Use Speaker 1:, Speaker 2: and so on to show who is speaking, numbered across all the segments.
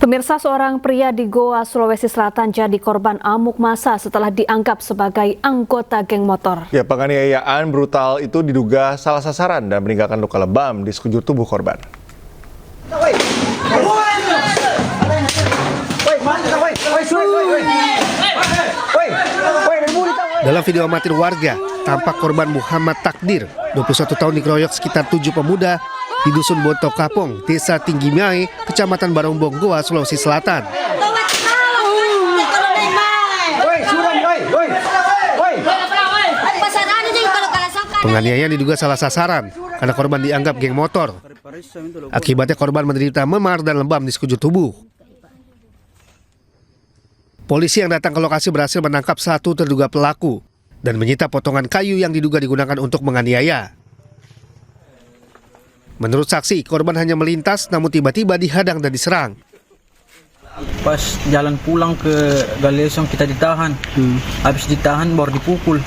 Speaker 1: Pemirsa, seorang pria di Goa, Sulawesi Selatan jadi korban amuk massa setelah dianggap sebagai anggota geng motor.
Speaker 2: Ya, penganiayaan brutal itu diduga salah sasaran dan meninggalkan luka lebam di sekujur tubuh korban.
Speaker 3: Dalam video amatir warga, tampak korban Muhammad Takdir, 21 tahun dikeroyok sekitar 7 pemuda di Dusun Bonto Kapong, Desa Tinggi Mae, Kecamatan Barongbong, Goa, Sulawesi Selatan. Penganiayaan diduga salah sasaran karena korban dianggap geng motor. Akibatnya korban menderita memar dan lebam di sekujur tubuh. Polisi yang datang ke lokasi berhasil menangkap satu terduga pelaku dan menyita potongan kayu yang diduga digunakan untuk menganiaya. Menurut saksi, korban hanya melintas namun tiba-tiba dihadang dan diserang.
Speaker 4: Pas jalan pulang ke Galesong kita ditahan. Habis ditahan baru dipukul.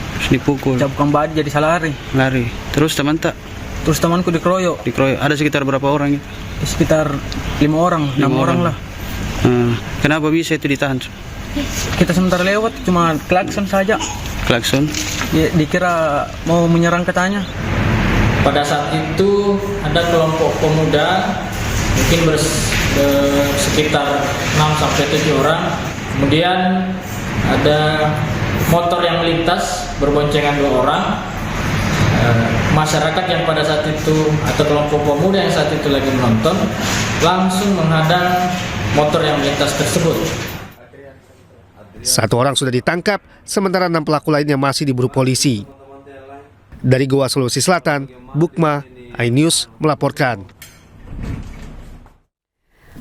Speaker 4: Cabukkan baju jadi salah lari.
Speaker 5: Terus teman tak?
Speaker 4: Terus temanku dikeroyok.
Speaker 5: Ada sekitar berapa orang itu?
Speaker 4: Sekitar 5 orang, 6 orang lah.
Speaker 5: Kenapa bisa itu ditahan?
Speaker 4: Kita sebentar lewat cuma klakson saja.
Speaker 5: Klakson?
Speaker 4: Ya, dikira mau menyerang katanya.
Speaker 6: Pada saat itu ada kelompok pemuda mungkin sekitar 6-7 orang. Kemudian ada motor yang melintas berboncengan 2 orang. Masyarakat yang pada saat itu atau kelompok pemuda yang saat itu lagi menonton langsung menghadang motor yang melintas tersebut.
Speaker 3: 1 orang sudah ditangkap, sementara 6 pelaku lainnya masih diburu polisi. Dari Goa, Sulawesi Selatan, Bukma, iNews melaporkan.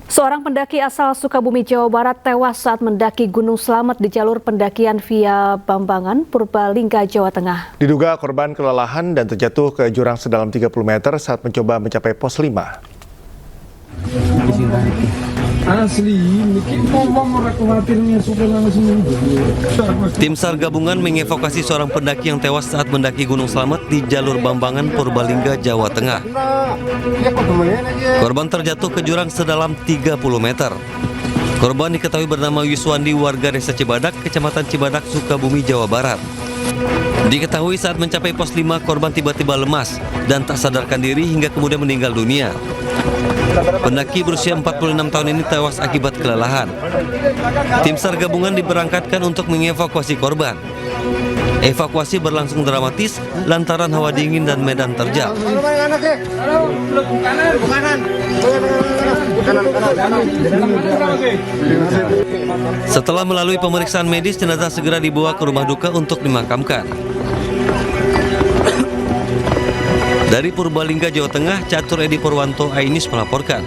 Speaker 1: Seorang pendaki asal Sukabumi, Jawa Barat tewas saat mendaki Gunung Slamet di jalur pendakian via Bambangan, Purbalingga, Jawa Tengah.
Speaker 2: Diduga korban kelelahan dan terjatuh ke jurang sedalam 30 meter saat mencoba mencapai pos 5.
Speaker 7: Tim SAR gabungan mengevakuasi seorang pendaki yang tewas saat mendaki Gunung Slamet di jalur Bambangan, Purbalingga, Jawa Tengah. Korban terjatuh ke jurang sedalam 30 meter. Korban diketahui bernama Yuswandi, warga Desa Cibadak, Kecamatan Cibadak, Sukabumi, Jawa Barat. Diketahui saat mencapai pos 5, korban tiba-tiba lemas dan tak sadarkan diri hingga kemudian meninggal dunia. Pendaki berusia 46 tahun ini tewas akibat kelelahan. Tim SAR gabungan diberangkatkan untuk mengevakuasi korban. Evakuasi berlangsung dramatis lantaran hawa dingin dan medan terjal. Setelah melalui pemeriksaan medis, jenazah segera dibawa ke rumah duka untuk dimakamkan. Dari Purbalingga, Jawa Tengah, Catur Edi Purwanto, iNews melaporkan.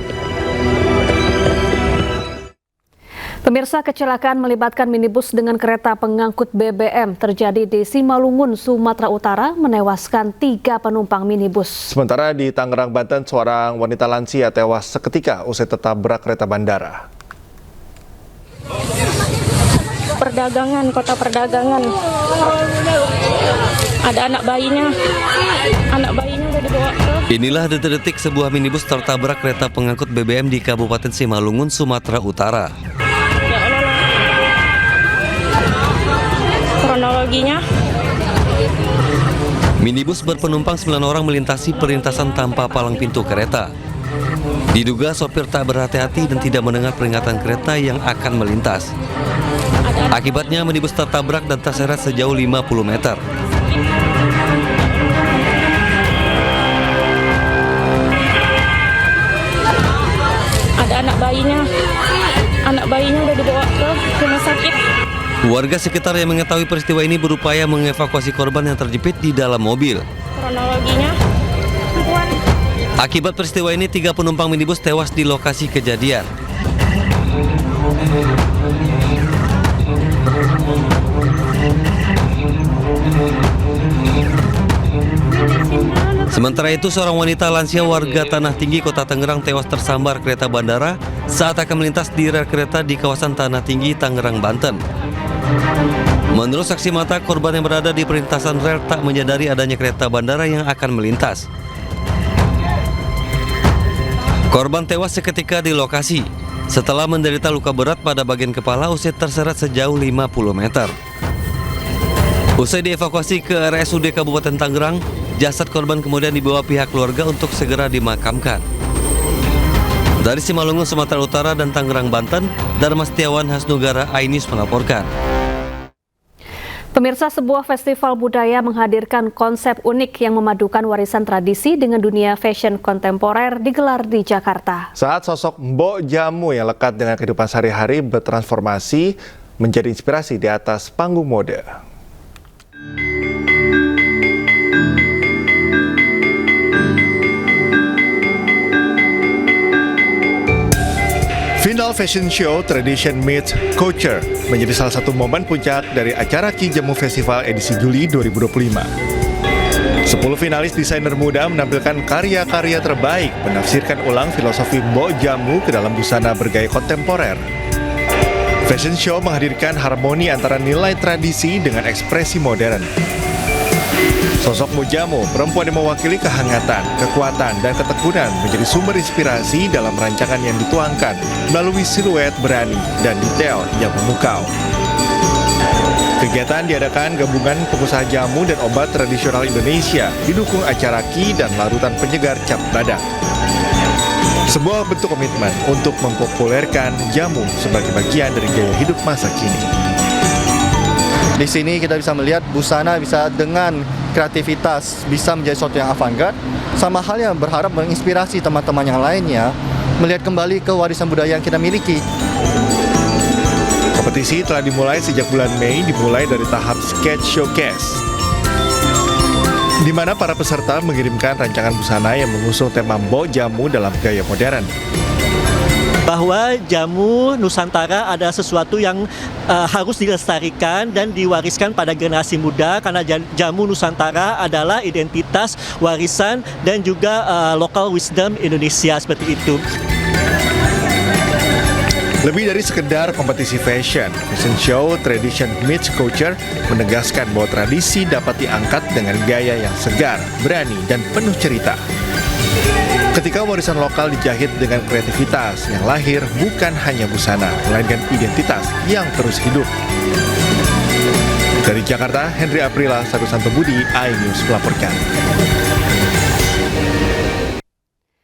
Speaker 1: Pemirsa, kecelakaan melibatkan minibus dengan kereta pengangkut BBM terjadi di Simalungun, Sumatera Utara, menewaskan 3 penumpang minibus.
Speaker 2: Sementara di Tangerang, Banten, seorang wanita lansia tewas seketika usai tertabrak kereta bandara.
Speaker 8: Perdagangan, kota perdagangan. Ada anak bayinya udah dibawa ke.
Speaker 7: Inilah detik-detik sebuah minibus tertabrak kereta pengangkut BBM di Kabupaten Simalungun, Sumatera Utara.
Speaker 8: Ya Allah. Kronologinya.
Speaker 7: Minibus berpenumpang 9 orang melintasi perlintasan tanpa palang pintu kereta. Diduga sopir tak berhati-hati dan tidak mendengar peringatan kereta yang akan melintas. Akibatnya minibus tertabrak dan terseret sejauh 50 meter.
Speaker 8: Ada anak bayinya udah dibawa ke rumah sakit.
Speaker 7: Warga sekitar yang mengetahui peristiwa ini berupaya mengevakuasi korban yang terjepit di dalam mobil.
Speaker 8: Kronologinya.
Speaker 7: Akibat peristiwa ini 3 penumpang minibus tewas di lokasi kejadian. Sementara itu, seorang wanita lansia warga Tanah Tinggi, Kota Tangerang tewas tersambar kereta bandara saat akan melintas di rel kereta di kawasan Tanah Tinggi, Tangerang, Banten. Menurut saksi mata, korban yang berada di perlintasan rel tak menyadari adanya kereta bandara yang akan melintas. Korban tewas seketika di lokasi. setelah menderita luka berat pada bagian kepala usai terseret sejauh 50 meter. Usai dievakuasi ke RSUD Kabupaten Tangerang, jasad korban kemudian dibawa pihak keluarga untuk segera dimakamkan. Dari Simalungun, Sumatera Utara dan Tangerang, Banten, Dharma Setiawan Hasnugara, iNews melaporkan.
Speaker 1: Pemirsa, sebuah festival budaya menghadirkan konsep unik yang memadukan warisan tradisi dengan dunia fashion kontemporer digelar di Jakarta.
Speaker 2: Saat sosok Mbok Jamu yang lekat dengan kehidupan sehari-hari bertransformasi menjadi inspirasi di atas panggung mode. Final Fashion Show Tradition Meets Culture menjadi salah satu momen puncak dari acara Ki Jamu Festival edisi Juli 2025. 10 finalis desainer muda menampilkan karya-karya terbaik menafsirkan ulang filosofi Mbok Jamu ke dalam busana bergaya kontemporer. Fashion Show menghadirkan harmoni antara nilai tradisi dengan ekspresi modern. Sosok Mbok Jamu, perempuan yang mewakili kehangatan, kekuatan, dan ketekunan menjadi sumber inspirasi dalam rancangan yang dituangkan melalui siluet berani dan detail yang memukau. Kegiatan diadakan gabungan pengusaha jamu dan obat tradisional Indonesia didukung acara Ki dan larutan penyegar cap badak. Sebuah bentuk komitmen untuk mempopulerkan jamu sebagai bagian dari gaya hidup masa kini.
Speaker 9: Di sini kita bisa melihat busana bisa dengan kreativitas bisa menjadi sesuatu yang avant-garde, sama halnya berharap menginspirasi teman-teman yang lainnya melihat kembali ke warisan budaya yang kita miliki.
Speaker 2: Kompetisi telah dimulai sejak bulan Mei, dimulai dari tahap sketch showcase, di mana para peserta mengirimkan rancangan busana yang mengusung tema Mbok Jamu dalam gaya modern.
Speaker 10: Bahwa jamu Nusantara ada sesuatu yang harus dilestarikan dan diwariskan pada generasi muda, karena jamu Nusantara adalah identitas, warisan, dan juga local wisdom Indonesia, seperti itu.
Speaker 2: Lebih dari sekedar kompetisi fashion show Tradition Meets Culture menegaskan bahwa tradisi dapat diangkat dengan gaya yang segar, berani, dan penuh cerita. Ketika warisan lokal dijahit dengan kreativitas yang lahir bukan hanya busana, melainkan identitas yang terus hidup. Dari Jakarta, Henry Aprila, Sagu Santo Budi, iNews melaporkan.